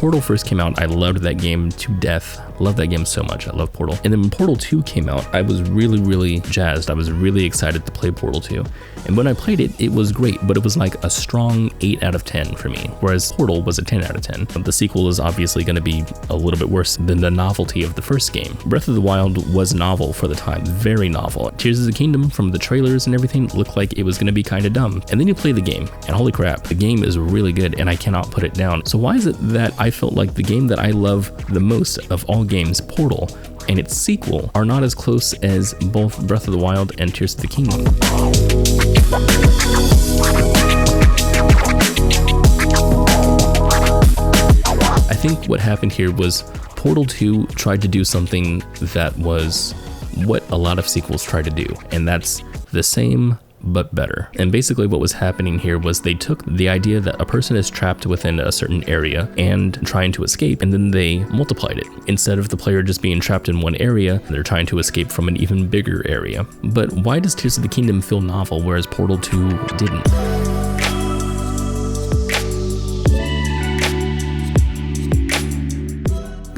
Portal first came out, I loved that game to death. Loved that game so much. I love Portal. And then when Portal 2 came out, I was really jazzed. I was really excited to play Portal 2. And when I played it, it was great, but it was like a strong 8 out of 10 for me, whereas Portal was a 10 out of 10. The sequel is obviously going to be a little bit worse than the novelty of the first game. Breath of the Wild was novel for the time, very novel. Tears of the Kingdom, from the trailers and everything, looked like it was going to be kind of dumb. And then you play the game, and holy crap, the game is really good, and I cannot put it down. So why is it that I felt like the game that I love the most of all games, Portal, and its sequel are not as close as both Breath of the Wild and Tears of the Kingdom? I think what happened here was Portal 2 tried to do something that was what a lot of sequels try to do, and that's the same but better. And basically what was happening here was they took the idea that a person is trapped within a certain area and trying to escape, and then they multiplied it. Instead of the player just being trapped in one area, they're trying to escape from an even bigger area. But why does Tears of the Kingdom feel novel, whereas Portal 2 didn't?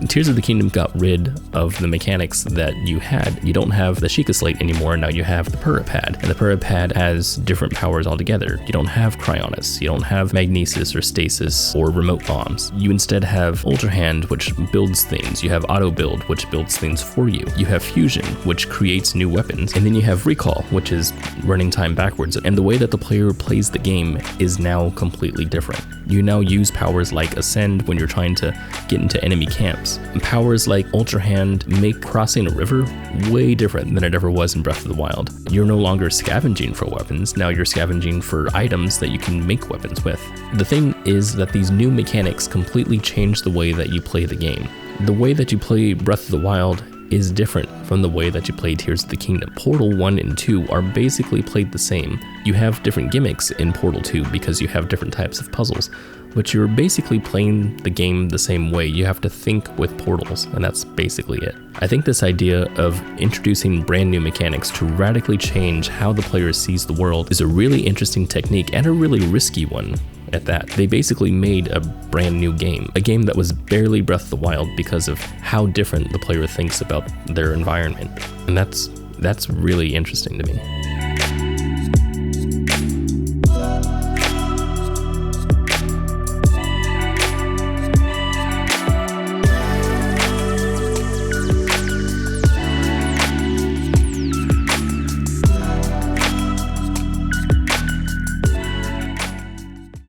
Tears of the Kingdom got rid of the mechanics that you had. You don't have the Sheikah Slate anymore, now you have the Purah Pad, and the Purah Pad has different powers altogether. You don't have Cryonis, you don't have Magnesis or Stasis or Remote Bombs. You instead have Ultra Hand, which builds things. You have Auto Build, which builds things for you. You have Fusion, which creates new weapons. And then you have Recall, which is running time backwards. And the way that the player plays the game is now completely different. You now use powers like Ascend when you're trying to get into enemy camps. Powers like Ultra Hand make crossing a river way different than it ever was in Breath of the Wild. You're no longer scavenging for weapons, now you're scavenging for items that you can make weapons with. The thing is that these new mechanics completely change the way that you play the game. The way that you play Breath of the Wild is different from the way that you play Tears of the Kingdom. Portal 1 and 2 are basically played the same. You have different gimmicks in Portal 2 because you have different types of puzzles, but you're basically playing the game the same way. You have to think with portals, and that's basically it. I think this idea of introducing brand new mechanics to radically change how the player sees the world is a really interesting technique and a really risky one at that. They basically made a brand new game, a game that was barely Breath of the Wild because of how different the player thinks about their environment. And that's really interesting to me.